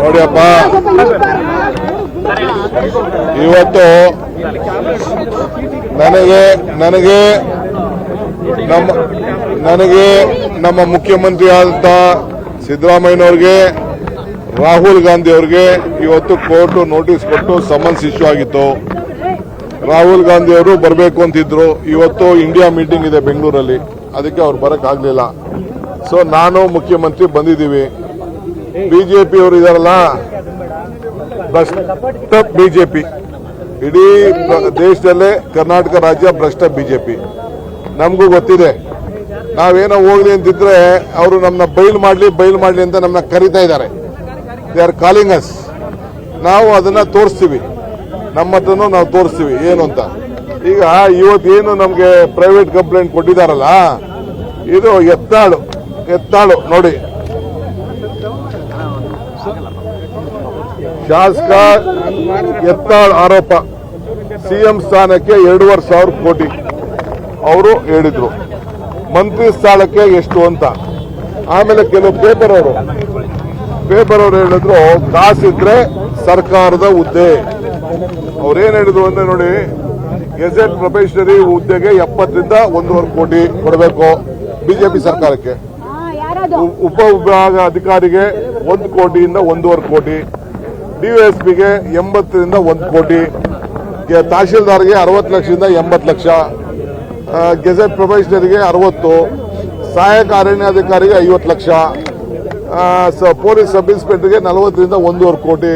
ನೋಡಿಯಪ್ಪ, ಇವತ್ತು ನನಗೆ ನಮ್ಮ ಮುಖ್ಯಮಂತ್ರಿ ಆದಂತ ಸಿದ್ದರಾಮಯ್ಯನವ್ರಿಗೆ, ರಾಹುಲ್ ಗಾಂಧಿ ಅವ್ರಿಗೆ ಇವತ್ತು ಕೋರ್ಟ್ ನೋಟಿಸ್ ಕೊಟ್ಟು ಸಮನ್ಸ್ ಇಶ್ಯೂ ಆಗಿತ್ತು. ರಾಹುಲ್ ಗಾಂಧಿ ಅವರು ಬರಬೇಕು ಅಂತಿದ್ರು. ಇವತ್ತು ಇಂಡಿಯಾ ಮೀಟಿಂಗ್ ಇದೆ ಬೆಂಗಳೂರಲ್ಲಿ, ಅದಕ್ಕೆ ಅವ್ರು ಬರಕ್ಕಾಗ್ಲಿಲ್ಲ. ಸೊ ನಾನು ಮುಖ್ಯಮಂತ್ರಿ ಬಂದಿದ್ದೀವಿ. ಬಿಜೆಪಿ ಅವರು ಇದಾರಲ್ಲ, ಭ್ರಷ್ಟ ಬಿಜೆಪಿ, ಇಡೀ ದೇಶದಲ್ಲೇ ಕರ್ನಾಟಕ ರಾಜ್ಯ ಭ್ರಷ್ಟ ಬಿಜೆಪಿ. ನಮಗೂ ಗೊತ್ತಿದೆ. ನಾವೇನೋ ಹೋಗ್ಲಿ ಅಂತಿದ್ರೆ ಅವರು ನಮ್ಮನ್ನ ಬಯಲು ಮಾಡ್ಲಿ ಅಂತ ನಮ್ಮನ್ನ ಕರೀತಾ ಇದ್ದಾರೆ. They are calling us. ನಾವು ಅದನ್ನ ತೋರಿಸ್ತೀವಿ, ನಮ್ಮ ಹತ್ರನೂ ನಾವು ತೋರಿಸ್ತೀವಿ ಏನು ಅಂತ. ಈಗ ಇವತ್ತೇನು ನಮಗೆ ಪ್ರೈವೇಟ್ ಕಂಪ್ಲೇಂಟ್ ಕೊಟ್ಟಿದ್ದಾರಲ್ಲ, ಇದು ಎತ್ತಾಳು ನೋಡಿ. ಶಾಸಕ ಎತ್ತಾಳ್ ಆರೋಪ, ಸಿಎಂ ಸ್ಥಾನಕ್ಕೆ 2,500 ಕೋಟಿ ಅವರು ಹೇಳಿದ್ರು, ಮಂತ್ರಿ ಸ್ಥಾನಕ್ಕೆ ಎಷ್ಟು ಅಂತ. ಆಮೇಲೆ ಕೆಲವು ಪೇಪರ್ ಅವರು ಹೇಳಿದ್ರು ಕಾಸಿದ್ರೆ ಸರ್ಕಾರದ ಹುದ್ದೆ. ಅವ್ರೇನ್ ಹೇಳಿದ್ರು ಅಂದ್ರೆ ನೋಡಿ, ಗೆಜೆಟ್ ಪ್ರೊಬೇಷನರಿ ಹುದ್ದೆಗೆ 70ರಿಂದ 1.5 ಕೋಟಿ ಕೊಡಬೇಕು ಬಿಜೆಪಿ ಸರ್ಕಾರಕ್ಕೆ. ಉಪ ವಿಭಾಗ ಅಧಿಕಾರಿಗೆ 1 ಕೋಟಿಯಿಂದ 1.5 ಕೋಟಿ, ಡಿವೈಎಸ್ಪಿಗೆ 80ರಿಂದ 1 ಕೋಟಿ, ತಹಶೀಲ್ದಾರ್ಗೆ 60 ಲಕ್ಷದಿಂದ 80 ಲಕ್ಷ, ಗೆಜೆಟ್ ಪ್ರೊಬೇಷನರಿಗೆ 60, ಸಹಾಯಕ ಅರಣ್ಯಾಧಿಕಾರಿಗೆ 50 ಲಕ್ಷ, ಪೊಲೀಸ್ ಸಬ್ ಇನ್ಸ್ಪೆಕ್ಟರ್ಗೆ 40ರಿಂದ 1.5 ಕೋಟಿ,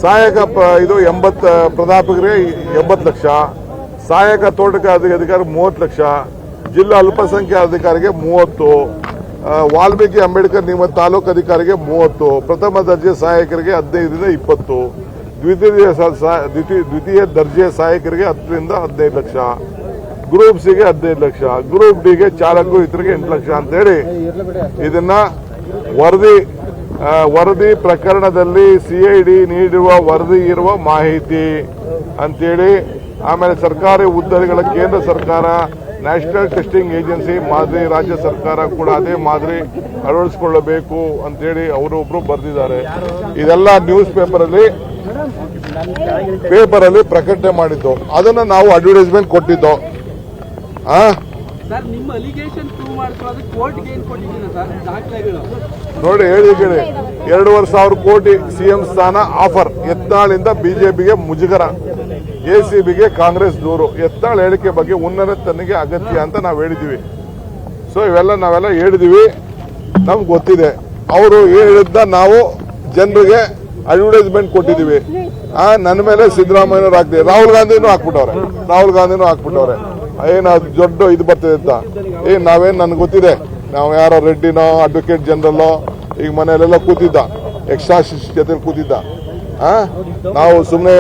ಸಹಾಯಕ 80 ಪ್ರಾಧ್ಯಾಪಕರಿಗೆ 80 ಲಕ್ಷ, ಸಹಾಯಕ ತೋಟಗಾರಿಕೆ ಅಧಿಕಾರಿ 30 ಲಕ್ಷ, ಜಿಲ್ಲಾ ಅಲ್ಪಸಂಖ್ಯಾತ ಅಧಿಕಾರಿಗೆ 30, ವಾಲ್ಮೀಕಿ ಅಂಬೇಡ್ಕರ್ ನಿಯಮಿತ ತಾಲೂಕು ಅಧಿಕಾರಿಗೆ 30, ಪ್ರಥಮ ದರ್ಜೆ ಸಹಾಯಕರಿಗೆ 15ರಿಂದ 20, ದ್ವಿತೀಯ ದರ್ಜೆ ಸಹಾಯಕರಿಗೆ 10ರಿಂದ 15 ಲಕ್ಷ, ಗ್ರೂಪ್ ಸಿಗೆ 15 ಲಕ್ಷ, ಗ್ರೂಪ್ ಡಿಗೆ ಚಾಲಕರು ಇತರಿಗೆ 8 ಲಕ್ಷ ಅಂತ ಹೇಳಿ ಇದನ್ನ ವರದಿ ಪ್ರಕರಣದಲ್ಲಿ ಸಿಐಡಿ ನೀಡಿರುವ ವರದಿ ಇರುವ ಮಾಹಿತಿ ಅಂತೇಳಿ. ಆಮೇಲೆ ಸರ್ಕಾರಿ ಹುದ್ದೆಗಳ ಕೇಂದ್ರ ಸರ್ಕಾರ ನ್ಯಾಷನಲ್ ಟೆಸ್ಟಿಂಗ್ ಏಜೆನ್ಸಿ ಮಾದರಿ ರಾಜ್ಯ ಸರ್ಕಾರ ಕೂಡ ಅದೇ ಮಾದರಿ ಅಳವಡಿಸಿಕೊಳ್ಳಬೇಕು ಅಂತೇಳಿ ಅವರೊಬ್ರು ಬರೆದಿದ್ದಾರೆ. ಇದೆಲ್ಲ ನ್ಯೂಸ್ ಪೇಪರಲ್ಲಿ ಪ್ರಕಟಣೆ ಮಾಡಿದ್ದು, ಅದನ್ನ ನಾವು ಅಡ್ವರ್ಟೈಸ್ಮೆಂಟ್ ಕೊಟ್ಟಿದ್ದು. ನೋಡಿ ಹೇಳಿ 2,500 ಕೋಟಿ ಸಿಎಂ ಸ್ಥಾನ ಆಫರ್. ಎತ್ತಾಳಿಂದ ಬಿಜೆಪಿಗೆ ಮುಜುಗರ, ಎಸಿಬಿಗೆ ಕಾಂಗ್ರೆಸ್ ದೂರು. ಎತ್ತಾಳ್ ಹೇಳಿಕೆ ಬಗ್ಗೆ ಉನ್ನತ ತನಿಖೆ ಅಗತ್ಯ ಅಂತ ನಾವು ಹೇಳಿದೀವಿ. ಸೊ ನಾವೆಲ್ಲ ಹೇಳಿದೀವಿ, ನಮ್ಗೆ ಗೊತ್ತಿದೆ. ಅವರು ಹೇಳಿದ್ದ ನಾವು ಜನರಿಗೆ ಅಡ್ವರ್ಟೈಸ್ಮೆಂಟ್ ಕೊಟ್ಟಿದ್ದೀವಿ. ನನ್ನ ಮೇಲೆ ಸಿದ್ದರಾಮಯ್ಯನವ್ರು ಹಾಕ್ತೀವಿ, ರಾಹುಲ್ ಗಾಂಧಿನೂ ಹಾಕ್ಬಿಟ್ಟವ್ರೆ. ಏನು ದೊಡ್ಡ ಇದು ಬರ್ತದೆ ಅಂತ. ನಾವೇನು ನನ್ಗೆ ಗೊತ್ತಿದೆ, ನಾವು ಯಾರೋ ರೆಡ್ಡಿನೋ ಅಡ್ವೊಕೇಟ್ ಜನರಲ್ಲೋ ಈಗ ಮನೆಯಲ್ಲೆಲ್ಲ ಕೂತಿದ್ದ, ಎಕ್ಸ್ಟ್ರಾ ಜೊತೆ ಕೂತಿದ್ದ. ನಾವು ಸುಮ್ಮನೆ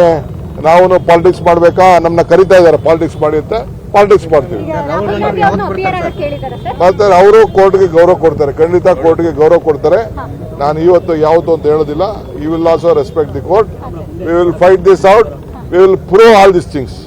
ನಾವು ಪಾಲಿಟಿಕ್ಸ್ ಮಾಡ್ಬೇಕಾ, ನಮ್ಮನ್ನ ಕರಿತಾ ಇದಾರೆ ಪಾಲಿಟಿಕ್ಸ್ ಮಾಡಿ ಅಂತ, ಪಾಲಿಟಿಕ್ಸ್ ಮಾಡ್ತೀವಿ. ಮತ್ತೆ ಅವರು ಕೋರ್ಟ್ಗೆ ಗೌರವ ಕೊಡ್ತಾರೆ, ಖಂಡಿತ ಕೋರ್ಟ್ಗೆ ಗೌರವ ಕೊಡ್ತಾರೆ. ನಾನು ಇವತ್ತು ಯಾವತ್ತು ಅಂತ ಹೇಳೋದಿಲ್ಲ. You will also respect the court. We will fight this out. We will prove all this things.